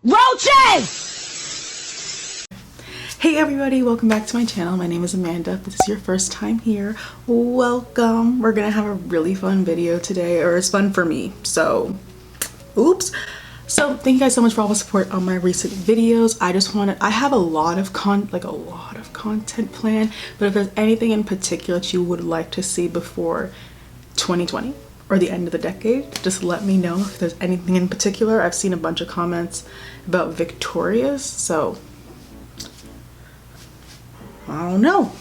Roaches! Hey everybody, welcome back to my channel. My name is Amanda. If this is your first time here, welcome. We're gonna have a really fun video today, or it's fun for me, so oops. So thank you guys so much for all the support on my recent videos. I have a lot of content planned, but if there's anything in particular that you would like to see before 2020 or the end of the decade, just let me know if there's anything in particular. I've seen a bunch of comments about Victoria's, so I don't know.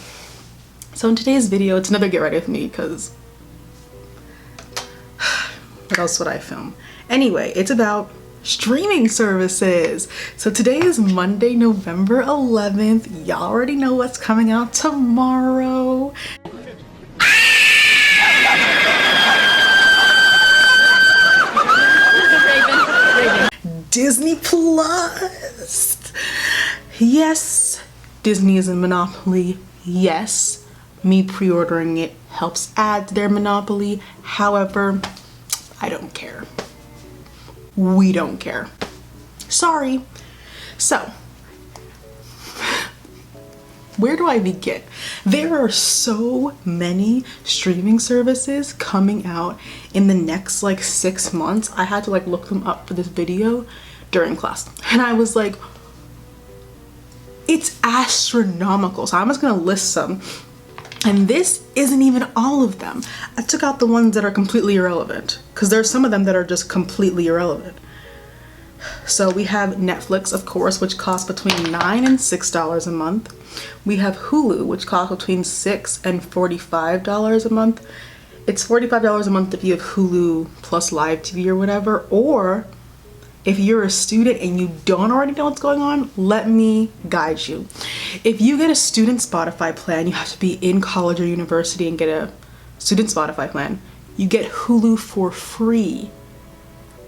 So in today's video, it's another get ready with me because what else would I film? Anyway, it's about streaming services. So today is Monday, November 11th. Y'all already know what's coming out tomorrow. Disney Plus. Yes, Disney is a monopoly. Yes, me pre-ordering it helps add to their monopoly. However, I don't care. We don't care. Sorry. So, where do I begin? There are so many streaming services coming out in the next like 6 months. I had to like look them up for this video during class, and I was like, it's astronomical. So I'm just gonna list some, and this isn't even all of them. I took out the ones that are completely irrelevant because there's some of them that are just completely irrelevant. So we have Netflix, of course, which costs between $9 and $6 a month. We have Hulu, which costs between $6 and $45 a month. It's $45 a month if you have Hulu plus live TV or whatever, or if you're a student and you don't already know what's going on, let me guide you. If you get a student Spotify plan, you have to be in college or university and get a student Spotify plan. You get Hulu for free.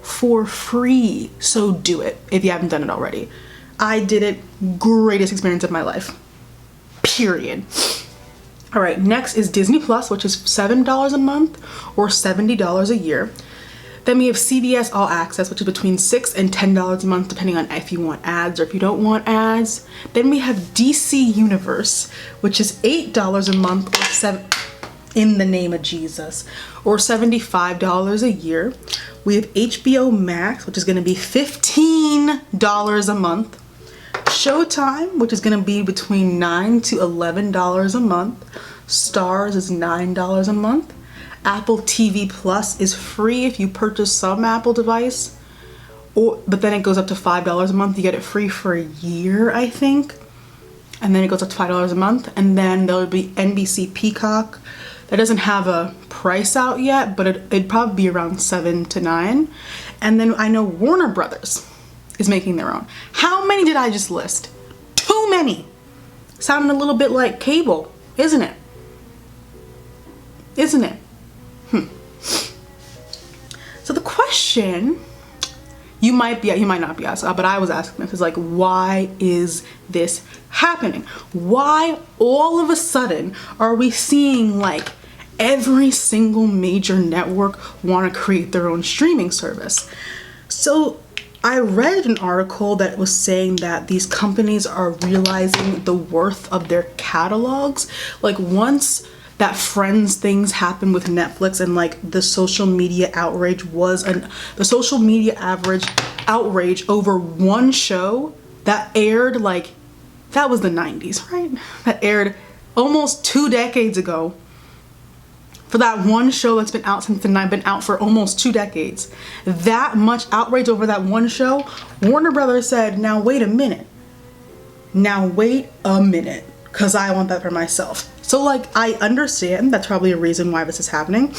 For free. So do it if you haven't done it already. I did it. Greatest experience of my life. Period. All right, next is Disney Plus, which is $7 a month or $70 a year. Then we have CBS All Access, which is between $6 and $10 a month, depending on if you want ads or if you don't want ads. Then we have DC Universe, which is $8 a month or in the name of Jesus, or $75 a year. We have HBO Max, which is going to be $15 a month. Showtime, which is going to be between $9 to $11 a month. Stars is $9 a month. Apple TV Plus is free if you purchase some Apple device, but then it goes up to $5 a month. You get it free for a year, I think, and then it goes up to $5 a month. And then there'll be NBC Peacock. That doesn't have a price out yet, but it'd probably be around $7 to $9. And then I know Warner Brothers is making their own. How many did I just list? Too many. Sounding a little bit like cable, isn't it? Isn't it? So the question you might not be asked, but I was asking this, is like, why is this happening? Why all of a sudden are we seeing like every single major network want to create their own streaming service? So I read an article that was saying that these companies are realizing the worth of their catalogs. Like once that Friends things happened with Netflix, and like the social media outrage outrage over one show that aired, like, that was the 90s, right? That aired almost 2 decades ago. For that one show that's been out since then, I've been out for almost 2 decades. That much outrage over that one show, Warner Brothers said, now wait a minute. Because I want that for myself. So like, I understand that's probably a reason why this is happening.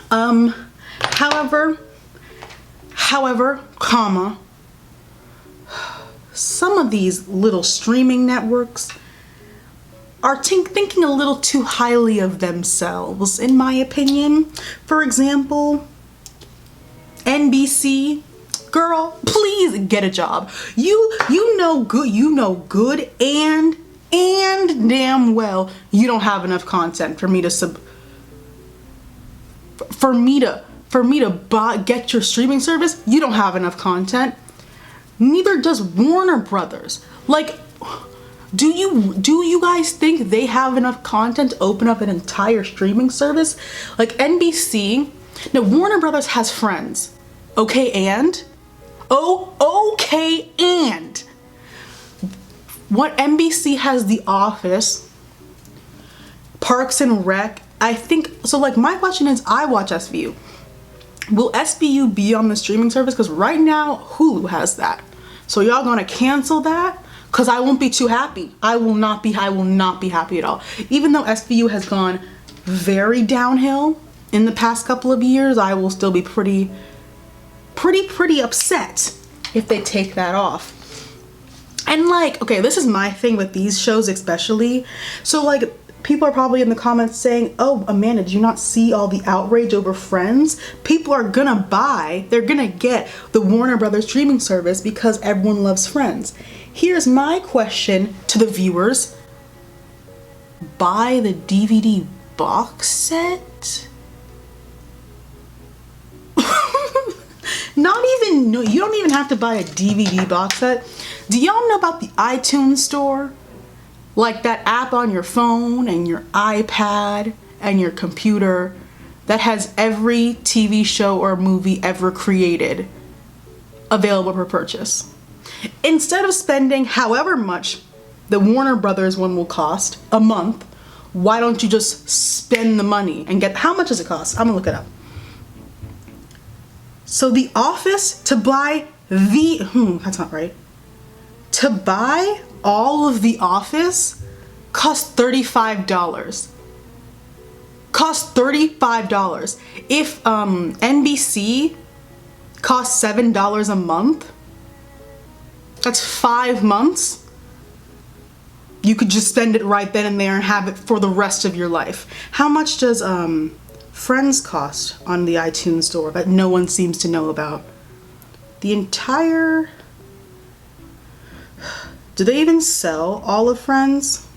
However, some of these little streaming networks are thinking a little too highly of themselves, in my opinion. For example, NBC, girl, please get a job. You know good and damn well you don't have enough content for me to get your streaming service. You don't have enough content. Neither does Warner Brothers. Like, do you guys think they have enough content to open up an entire streaming service? Like NBC, now Warner Brothers has Friends. Okay, and? Okay, and? What NBC has The Office, Parks and Rec, I think, so like my question is, I watch SVU. Will SVU be on the streaming service? Because right now, Hulu has that. So y'all gonna cancel that? Because I won't be too happy. I will not be happy at all. Even though SVU has gone very downhill in the past couple of years, I will still be pretty upset if they take that off. And like, okay, this is my thing with these shows especially. So like, people are probably in the comments saying, oh, Amanda, did you not see all the outrage over Friends? People are gonna they're gonna get the Warner Brothers streaming service because everyone loves Friends. Here's my question to the viewers. Buy the DVD box set? No, you don't even have to buy a DVD box set. Do y'all know about the iTunes store? Like that app on your phone and your iPad and your computer that has every TV show or movie ever created available for purchase. Instead of spending however much the Warner Brothers one will cost a month, why don't you just spend the money and get, how much does it cost? I'm gonna look it up. So The Office, to buy that's not right. To buy all of The Office costs $35. Costs $35. If NBC costs $7 a month, that's 5 months. You could just spend it right then and there and have it for the rest of your life. How much does Friends cost on the iTunes store that no one seems to know about? The entire... Do they even sell all of Friends?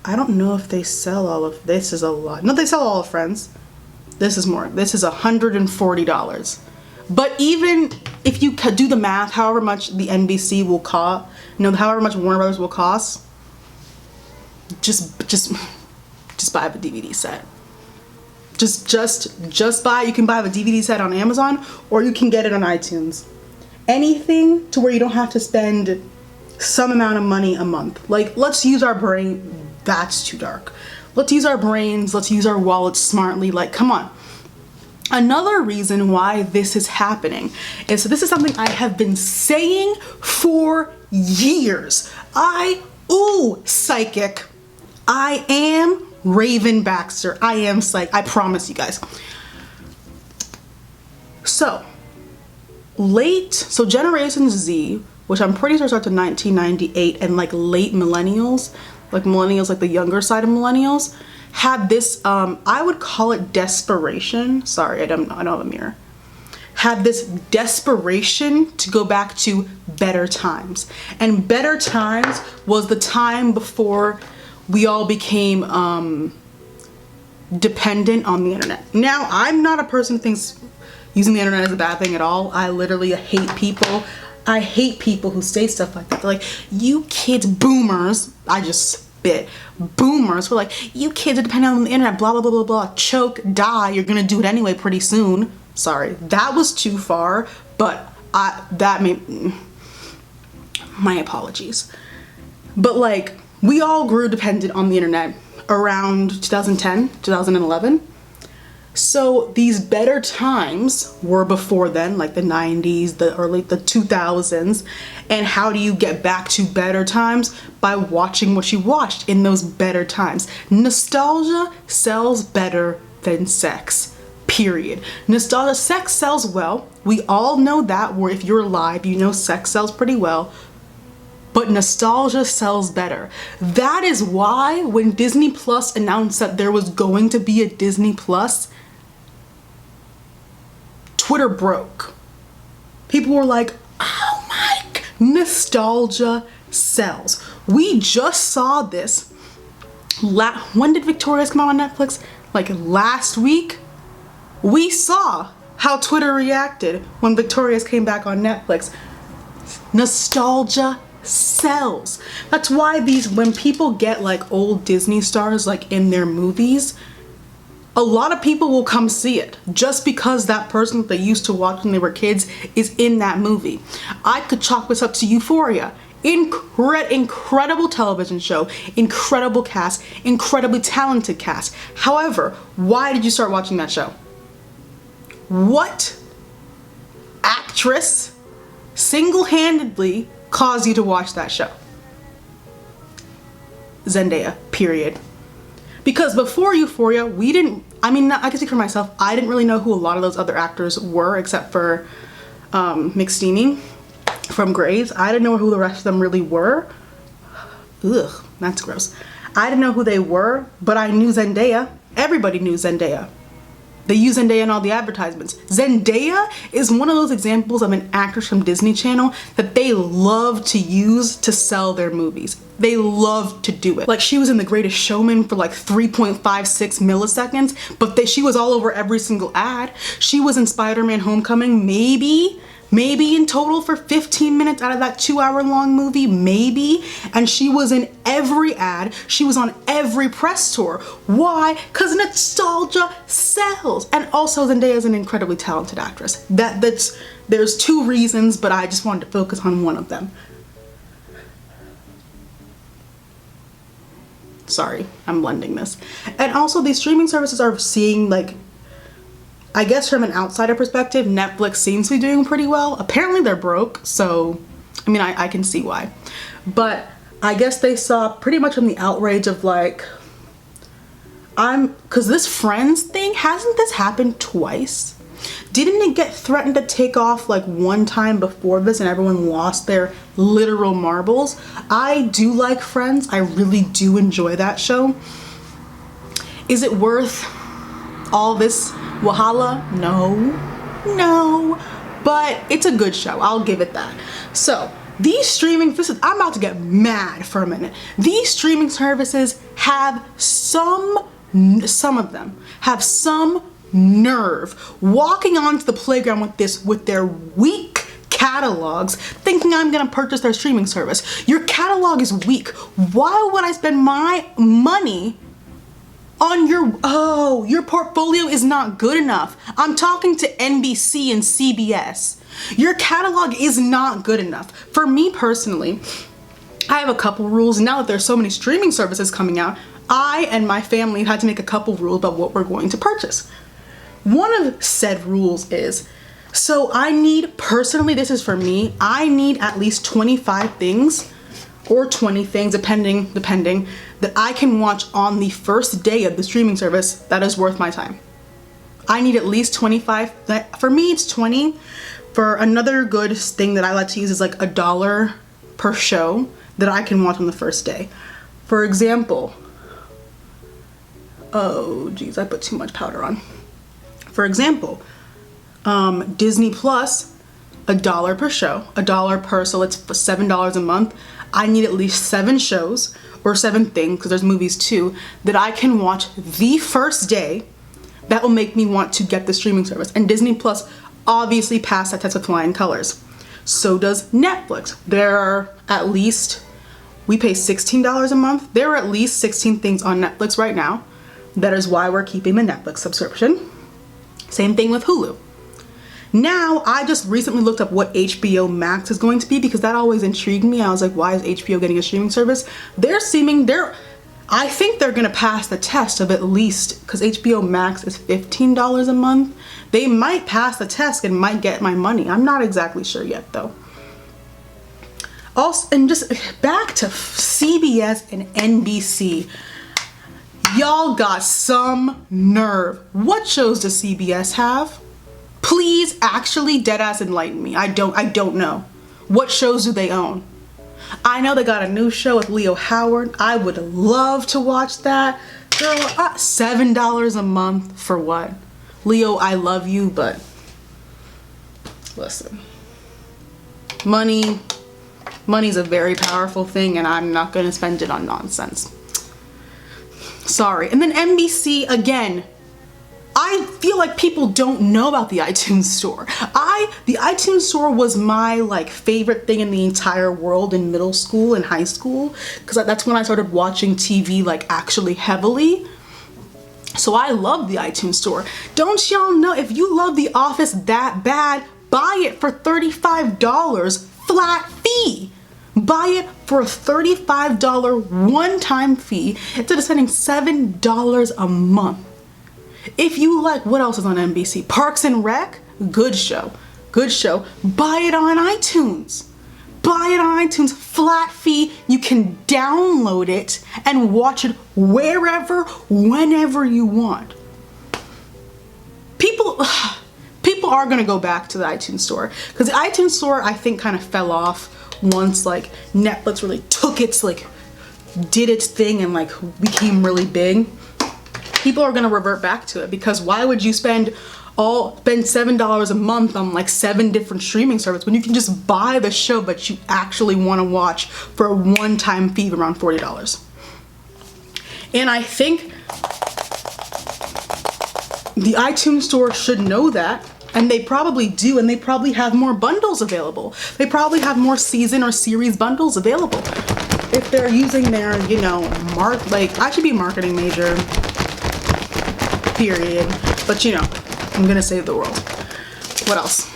I don't know if they sell all of... This is a lot. No, they sell all of Friends. This is more. This is $140. But even if you do the math, however much the NBC will cost, however much Warner Brothers will cost, just buy the DVD set. Just buy. You can buy the DVD set on Amazon, or you can get it on iTunes. Anything to where you don't have to spend some amount of money a month. Like, let's use our brain. That's too dark. Let's use our brains. Let's use our wallets smartly. Like, come on. Another reason why this is happening is, so this is something I have been saying for years. Psychic. I am Raven Baxter. I am psychic. I promise you guys. So Generation Z, which I'm pretty sure starts in 1998, and like late millennials, like the younger side of millennials, had this, I would call it desperation. Sorry, I don't have a mirror. Had this desperation to go back to better times. And better times was the time before we all became dependent on the internet. Now, I'm not a person who thinks using the internet is a bad thing at all. I literally hate people. I hate people who say stuff like that. They're like, you kids, boomers. I just spit. Boomers were like, you kids are dependent on the internet, blah, blah, blah, blah, blah. Choke, die. You're gonna do it anyway pretty soon. Sorry, that was too far, but that made, my apologies. But like, we all grew dependent on the internet around 2010, 2011. So these better times were before then, like the 90s, the 2000s. And how do you get back to better times? By watching what you watched in those better times. Nostalgia sells better than sex, period. Nostalgia, sex sells well. We all know that, where if you're alive, you know sex sells pretty well. But nostalgia sells better. That is why when Disney Plus announced that there was going to be a Disney Plus, Twitter broke. People were like, oh my, nostalgia sells. We just saw this. When did Victorious come out on Netflix? Like last week? We saw how Twitter reacted when Victorious came back on Netflix. Nostalgia sells. That's why when people get like old Disney stars like in their movies, a lot of people will come see it just because that person that they used to watch when they were kids is in that movie. I could chalk this up to Euphoria. Incredible television show, incredible cast, incredibly talented cast. However, why did you start watching that show? What actress single-handedly caused you to watch that show? Zendaya, period. Because before Euphoria, I can speak for myself, I didn't really know who a lot of those other actors were except for McSteamy from Grays. I didn't know who the rest of them really were. Ugh, that's gross. I didn't know who they were, but I knew Zendaya. Everybody knew Zendaya. They use Zendaya in all the advertisements. Zendaya is one of those examples of an actress from Disney Channel that they love to use to sell their movies. They love to do it. Like, she was in The Greatest Showman for like 3.56 milliseconds, but she was all over every single ad. She was in Spider-Man Homecoming, maybe in total for 15 minutes out of that 2-hour-long movie, maybe. And she was in every ad. She was on every press tour. Why? Because nostalgia sells. And also Zendaya is an incredibly talented actress. There's 2 reasons, but I just wanted to focus on one of them. Sorry, I'm blending this. And also these streaming services are seeing, like, I guess from an outsider perspective, Netflix seems to be doing pretty well. Apparently they're broke, so I mean, I can see why. But I guess they saw pretty much from the outrage of like, cause this Friends thing, hasn't this happened twice? Didn't it get threatened to take off like one time before this and everyone lost their literal marbles? I do like Friends. I really do enjoy that show. Is it worth all this wahala? No, but it's a good show. I'll give it that. So these streaming, I'm about to get mad for a minute. These streaming services have some of them have some nerve walking onto the playground with their weak catalogs, thinking I'm gonna purchase their streaming service. Your catalog is weak. Why would I spend my money on your portfolio is not good enough? I'm talking to NBC and CBS. Your catalog is not good enough. For me personally, I have a couple rules. Now that there's so many streaming services coming out, I and my family had to make a couple rules about what we're going to purchase. One of said rules is, so I need, personally, this is for me, I need at least 25 things or 20 things, depending, that I can watch on the first day of the streaming service that is worth my time. I need at least 25. For me, it's 20. For another good thing that I like to use is like $1 per show that I can watch on the first day. For example, oh geez, I put too much powder on. For example, Disney Plus, $1 per show, $1 per, so it's $7 a month. I need at least 7 shows or 7 things, because there's movies too, that I can watch the first day that will make me want to get the streaming service. And Disney Plus obviously passed that test with flying colors. So does Netflix. There are at least, we pay $16 a month. There are at least 16 things on Netflix right now. That is why we're keeping the Netflix subscription. Same thing with Hulu. Now, I just recently looked up what HBO Max is going to be because that always intrigued me. I was like, why is HBO getting a streaming service? I think they're gonna pass the test of at least, because HBO Max is $15 a month. They might pass the test and might get my money. I'm not exactly sure yet though. Also, and just back to CBS and NBC. Y'all got some nerve. What shows does CBS have? Please actually deadass enlighten me. I don't know. What shows do they own? I know they got a new show with Leo Howard. I would love to watch that. Girl, $7 a month for what? Leo, I love you, but listen. Money's a very powerful thing and I'm not gonna spend it on nonsense. Sorry. And then NBC, again, I feel like people don't know about the iTunes store. The iTunes store was my like favorite thing in the entire world in middle school and high school, because that's when I started watching TV like actually heavily. So I love the iTunes store. Don't y'all know, if you love The Office that bad, buy it for $35 flat fee. Buy it for a $35 one-time fee instead of spending $7 a month. If you like, what else is on NBC? Parks and Rec, good show, good show. Buy it on iTunes. Buy it on iTunes, flat fee. You can download it and watch it wherever, whenever you want. People are gonna go back to the iTunes store, because the iTunes store I think kind of fell off once like Netflix really took its like, did its thing and like became really big. People are gonna revert back to it, because why would you spend $7 a month on like 7 different streaming services when you can just buy the show that you actually want to watch for a one-time fee of around $40? And I think the iTunes store should know that, and they probably do, and they probably have more bundles available. They probably have more season or series bundles available. If they're using their, you know, like, I should be a marketing major, period, but you know, I'm gonna save the world. What else?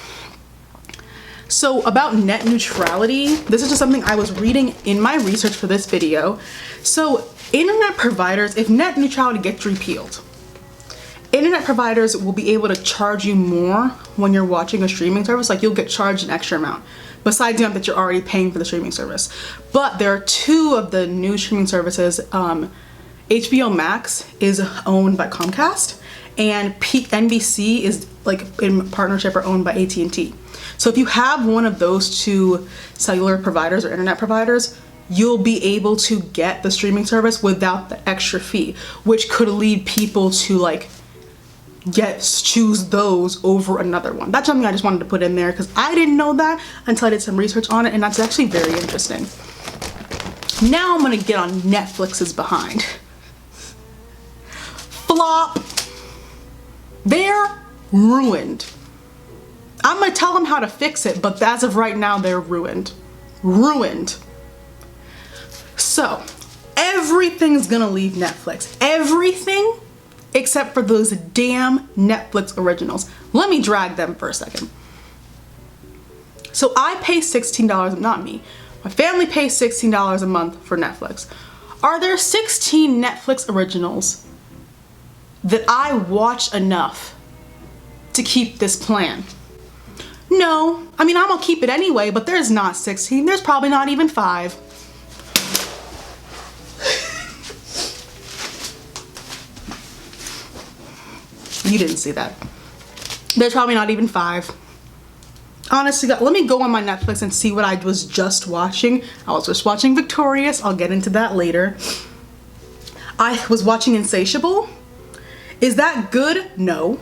So about net neutrality, this is just something I was reading in my research for this video. So internet providers, if net neutrality gets repealed, internet providers will be able to charge you more when you're watching a streaming service. Like, you'll get charged an extra amount besides the amount that you're already paying for the streaming service. But there are 2 of the new streaming services. HBO Max is owned by Comcast, and NBC is like in partnership or owned by AT&T. So if you have one of those 2 cellular providers or internet providers, you'll be able to get the streaming service without the extra fee, which could lead people to like choose those over another one. That's something I just wanted to put in there, because I didn't know that until I did some research on it, and that's actually very interesting. Now I'm gonna get on Netflix's behind. Flop. They're ruined. I'm gonna tell them how to fix it, but as of right now, they're ruined. Ruined. So, everything's gonna leave Netflix. Everything except for those damn Netflix originals. Let me drag them for a second. So I pay $16, not me. My family pays $16 a month for Netflix. Are there 16 Netflix originals that I watch enough to keep this plan? No. I mean, I'm gonna keep it anyway, but there's not 16. There's probably not even 5. You didn't see that. There's probably not even 5. Honestly, let me go on my Netflix and see what I was just watching. I was just watching Victorious. I'll get into that later. I was watching Insatiable. Is that good? No.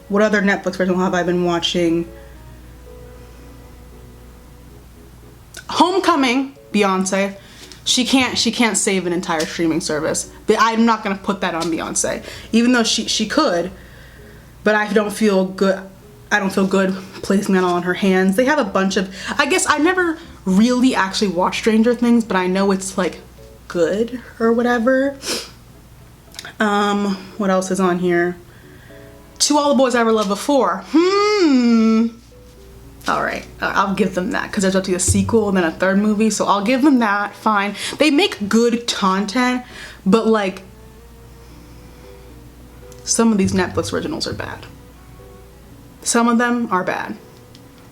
What other Netflix original have I been watching? Homecoming, Beyonce. She can't save an entire streaming service. I'm not gonna put that on Beyonce, even though she could. But I don't feel good. I don't feel good placing that all in her hands. They have a bunch of. I guess I never really actually watched Stranger Things, but I know it's like good or whatever. What else is on here? To All the Boys I Ever Loved Before. All right, I'll give them that, because there's up to a sequel and then a 3rd movie, so I'll give them that. Fine. They make good content, but like some of these Netflix originals are bad. Some of them are bad.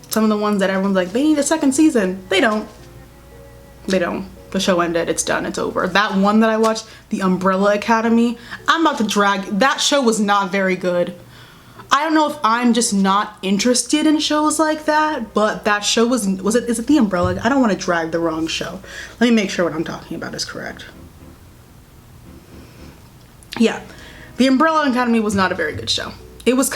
Some of the ones that everyone's like, they need a 2nd season. They don't. They don't. The show ended. It's done. It's over. That one that I watched, The Umbrella Academy, I'm about to drag. That show was not very good. I don't know if I'm just not interested in shows like that, but that show is it The Umbrella? I don't want to drag the wrong show. Let me make sure what I'm talking about is correct. Yeah, The Umbrella Academy was not a very good show. It was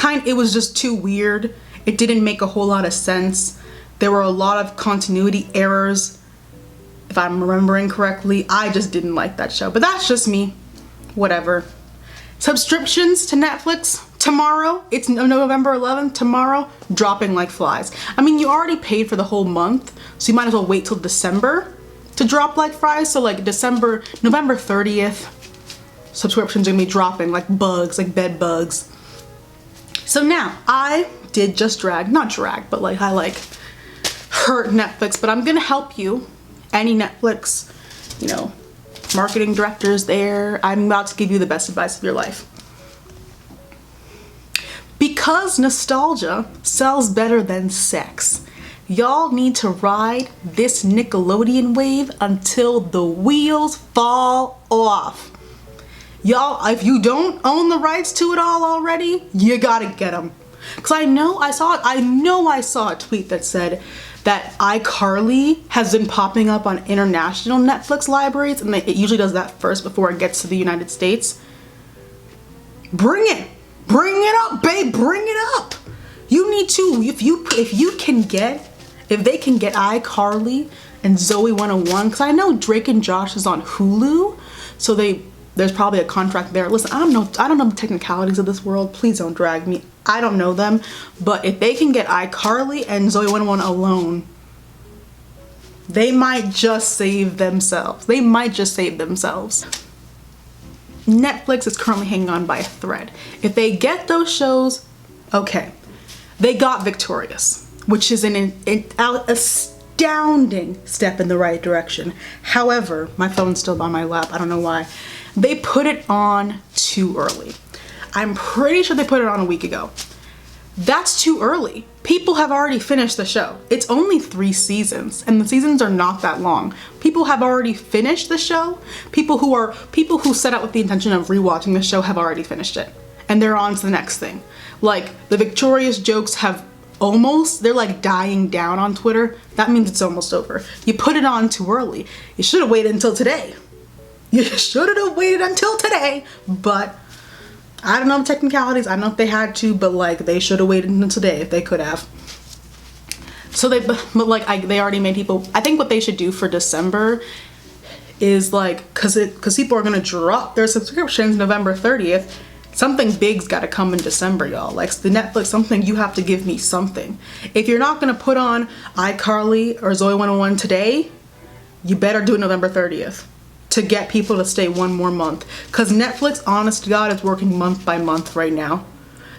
just too weird. It didn't make a whole lot of sense. There were a lot of continuity errors, if I'm remembering correctly. I just didn't like that show, but that's just me. Whatever. Subscriptions to Netflix tomorrow, it's November 11th, tomorrow, dropping like flies. I mean, you already paid for the whole month, so you might as well wait till December to drop like flies. So like November 30th, subscriptions are gonna be dropping like bugs, like bed bugs. So now, I did just not drag, but like I like hurt Netflix, but I'm gonna help you, any Netflix, you know, marketing directors there. I'm about to give you the best advice of your life. Because nostalgia sells better than sex, y'all need to ride this Nickelodeon wave until the wheels fall off. Y'all, if you don't own the rights to it all already, you gotta get them. Cause I know I saw a tweet that said that iCarly has been popping up on international Netflix libraries, and it usually does that first before it gets to the United States. Bring it up, babe, bring it up. You need to, if they can get iCarly and Zoe 101, because I know Drake and Josh is on Hulu, so there's probably a contract there. Listen, I don't know the technicalities of this world. Please don't drag me. I don't know them. But if they can get iCarly and Zoe 101 alone, they might just save themselves. Netflix is currently hanging on by a thread. If they get those shows, okay. They got Victorious, which is an astounding step in the right direction. However, my phone's still by my lap. I don't know why. They put it on too early. I'm pretty sure they put it on a week ago. That's too early. People have already finished the show. It's only 3 seasons, and the seasons are not that long. People have already finished the show. People who set out with the intention of rewatching the show have already finished it, and they're on to the next thing. Like, the Victorious jokes they're like dying down on Twitter. That means it's almost over. You put it on too early. You should have waited until today. But I don't know the technicalities. I don't know if they had to, but like they should have waited until today if they could have. So they already made people. I think what they should do for December is like, cause people are gonna drop their subscriptions November 30th. Something big's gotta come in December, y'all. Like the Netflix, something, you have to give me something. If you're not gonna put on iCarly or Zoe 101 today, you better do it November 30th. To get people to stay one more month. Because Netflix, honest to God, is working month by month right now.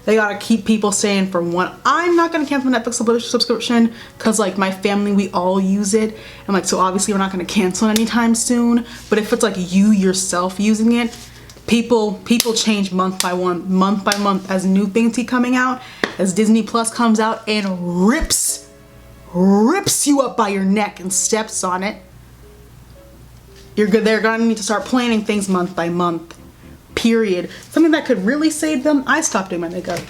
They gotta keep people staying for one. I'm not gonna cancel Netflix subscription because like my family, we all use it. And like, so obviously we're not gonna cancel it anytime soon. But if it's like you yourself using it, people change month by month as new things keep coming out, as Disney Plus comes out and rips you up by your neck and steps on it. They're gonna need to start planning things month by month, period. Something that could really save them, I stopped doing my makeup.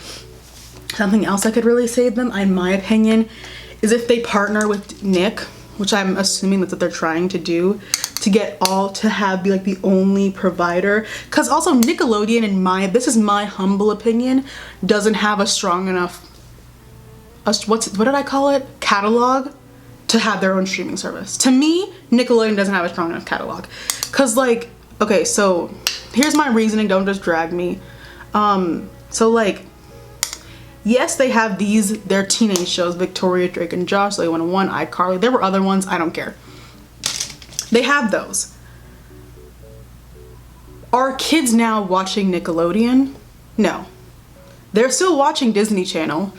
Something else that could really save them, in my opinion, is if they partner with Nick, which I'm assuming that's what they're trying to do, to get be like the only provider. Cause also Nickelodeon, this is my humble opinion, doesn't have a strong enough, what did I call it? Catalog to have their own streaming service. To me, Nickelodeon doesn't have a strong enough catalog. Cause like, okay, so here's my reasoning, don't just drag me. So like, yes, they have their teenage shows, Victoria, Drake and Josh, Zoe 101, iCarly. There were other ones, I don't care. They have those. Are kids now watching Nickelodeon? No. They're still watching Disney Channel.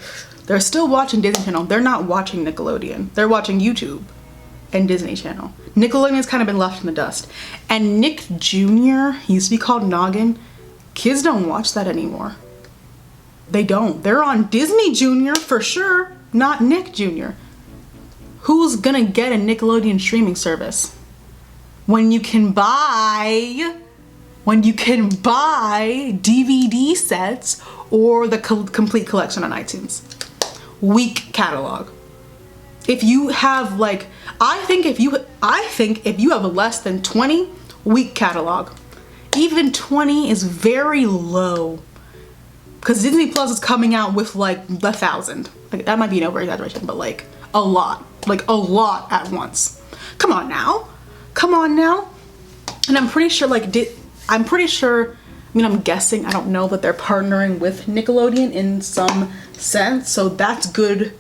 They're not watching Nickelodeon. They're watching YouTube and Disney Channel. Nickelodeon has kind of been left in the dust. And Nick Jr., he used to be called Noggin. Kids don't watch that anymore. They don't. They're on Disney Jr. for sure, not Nick Jr. Who's gonna get a Nickelodeon streaming service when you can buy DVD sets or the complete collection on iTunes? Weak catalog. If you have like, I think if you have less than 20, weak catalog. Even 20 is very low. Because Disney Plus is coming out with like 1,000. Like, that might be an over-exaggeration, but like a lot at once. Come on now. And I'm pretty sure I mean, I'm guessing, I don't know, that they're partnering with Nickelodeon in some sense. So that's good.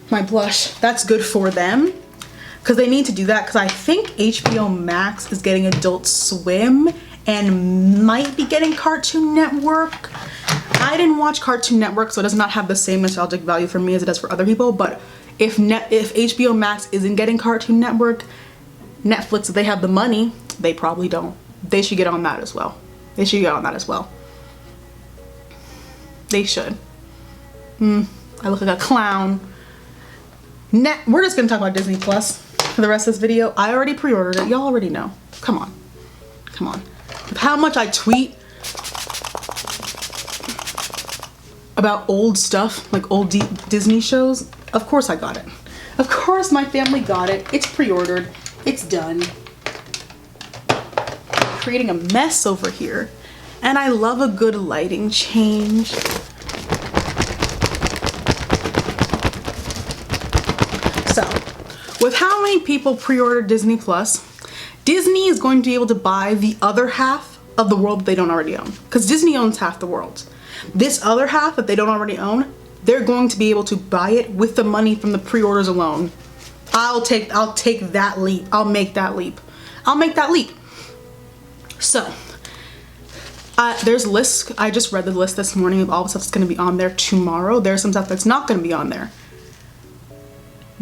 My blush, that's good for them. Because they need to do that, because I think HBO Max is getting Adult Swim and might be getting Cartoon Network. I didn't watch Cartoon Network, so it does not have the same nostalgic value for me as it does for other people. But if HBO Max isn't getting Cartoon Network, Netflix, if they have the money, they probably don't. They should get on that as well. They should get on that as well. They should. I look like a clown. We're just gonna talk about Disney Plus for the rest of this video. I already pre-ordered it. Y'all already know. Come on. Come on. With how much I tweet about old stuff, like old Disney shows, of course I got it. Of course my family got it. It's pre-ordered. It's done. Creating a mess over here. And I love a good lighting change. So, with how many people pre-ordered Disney Plus, Disney is going to be able to buy the other half of the world that they don't already own. Because Disney owns half the world. This other half that they don't already own, they're going to be able to buy it with the money from the pre-orders alone. I'll take that leap. I'll make that leap. I'll make that leap. So, there's lists. I just read the list this morning of all the stuff that's going to be on there tomorrow. There's some stuff that's not going to be on there.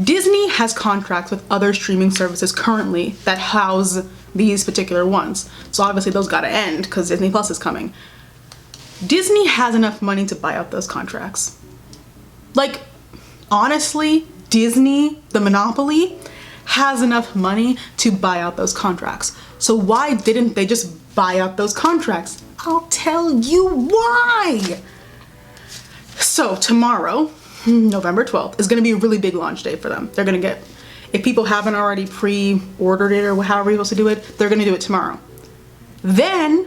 Disney has contracts with other streaming services currently that house these particular ones. So obviously those gotta end because Disney Plus is coming. Disney has enough money to buy out those contracts. Like, honestly, Disney, the monopoly, has enough money to buy out those contracts. So why didn't they just buy out those contracts? I'll tell you why. So tomorrow, November 12th, is going to be a really big launch day for them. They're going to get, if people haven't already pre-ordered it or however you're supposed to do it, they're going to do it tomorrow. Then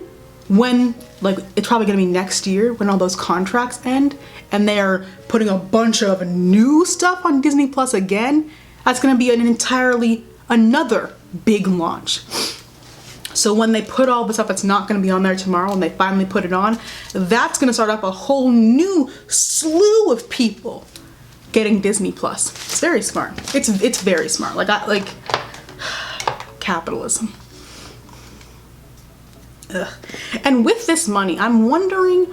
when, like, it's probably going to be next year when all those contracts end and they are putting a bunch of new stuff on Disney Plus again, that's going to be another big launch. So when they put all the stuff that's not going to be on there tomorrow and they finally put it on, that's going to start up a whole new slew of people getting Disney Plus. It's very smart. It's very smart. Like capitalism. Ugh. And with this money, I'm wondering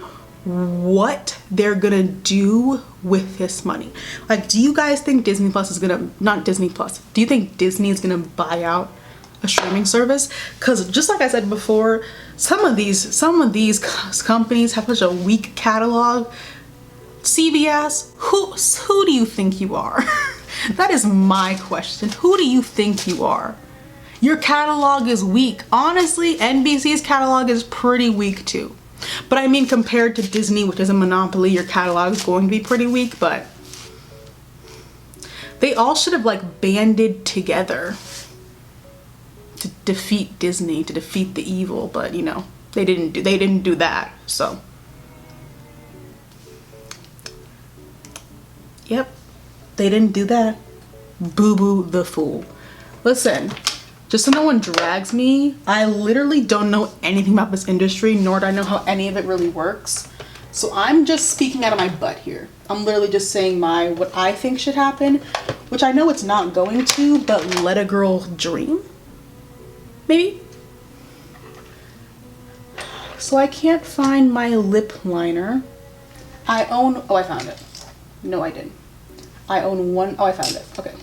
what they're going to do with this money. Like, do you guys think Disney Plus is going to, not Disney Plus, do you think Disney is going to buy out a streaming service? Because just like I said before, some of these companies have such a weak catalog. CBS, who do you think you are? That is my question. Who do you think you are? Your catalog is weak. Honestly, NBC's catalog is pretty weak too. But I mean, compared to Disney, which is a monopoly, your catalog is going to be pretty weak, but they all should have like banded together to defeat Disney, to defeat the evil, but you know, they didn't do that. So yep, they didn't do that. Boo-boo the fool. Listen, just so no one drags me, I literally don't know anything about this industry, nor do I know how any of it really works. So I'm just speaking out of my butt here. I'm literally just saying what I think should happen, which I know it's not going to, but let a girl dream. Maybe. So I can't find my lip liner. I found it. No, I didn't. I own one. Oh, I found it. Okay.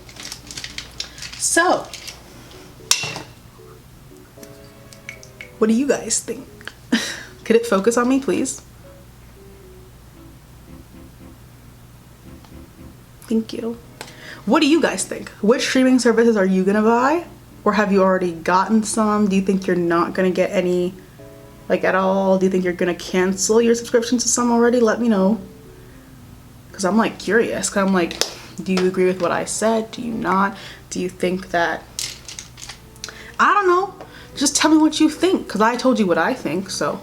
So, what do you guys think? Could it focus on me, please? Thank you. What do you guys think? Which streaming services are you gonna buy? Or have you already gotten some? Do you think you're not gonna get any, like, at all? Do you think you're gonna cancel your subscription to some already? Let me know. Because I'm like curious. Because I'm like, do you agree with what I said? Do you not? Do you think that, I don't know. Just tell me what you think. Because I told you what I think, so.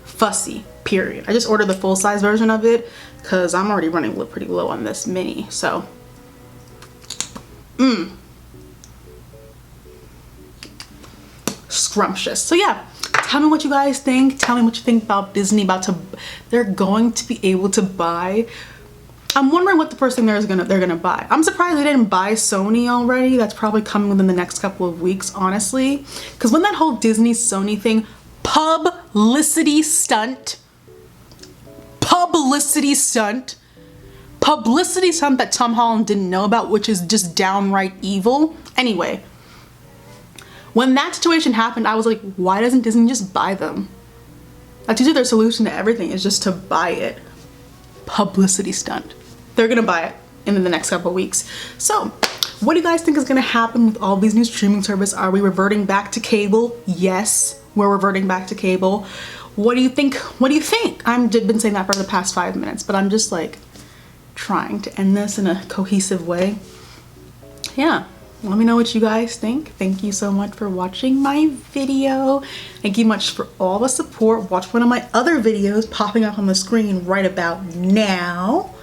Fussy, period. I just ordered the full size version of it because I'm already running pretty low on this mini, so. scrumptious. So yeah, tell me what you guys think. Tell me what you think about Disney they're going to be able to buy. I'm wondering what the first thing they're gonna buy. I'm surprised they didn't buy Sony already. That's probably coming within the next couple of weeks, honestly. Because when that whole Disney Sony thing, publicity stunt that Tom Holland didn't know about, which is just downright evil. Anyway, when that situation happened, I was like, why doesn't Disney just buy them? That's usually their solution to everything, is just to buy it. Publicity stunt. They're gonna buy it in the next couple of weeks. So what do you guys think is gonna happen with all these new streaming services? Are we reverting back to cable? Yes, we're reverting back to cable. What do you think? What do you think? I've been saying that for the past 5 minutes, but I'm just like trying to end this in a cohesive way. Yeah, let me know what you guys think. Thank you so much for watching my video. Thank you much for all the support. Watch one of my other videos popping up on the screen right about now.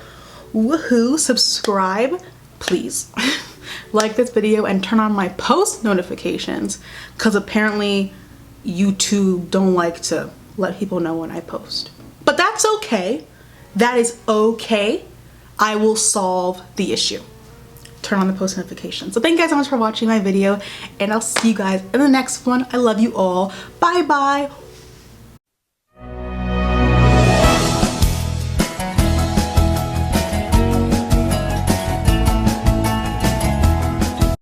Woohoo, subscribe, please. Like this video and turn on my post notifications, because apparently YouTube don't like to let people know when I post. But that's okay. That is okay. I will solve the issue. Turn on the post notifications. So thank you guys so much for watching my video, and I'll see you guys in the next one. I love you all. Bye bye.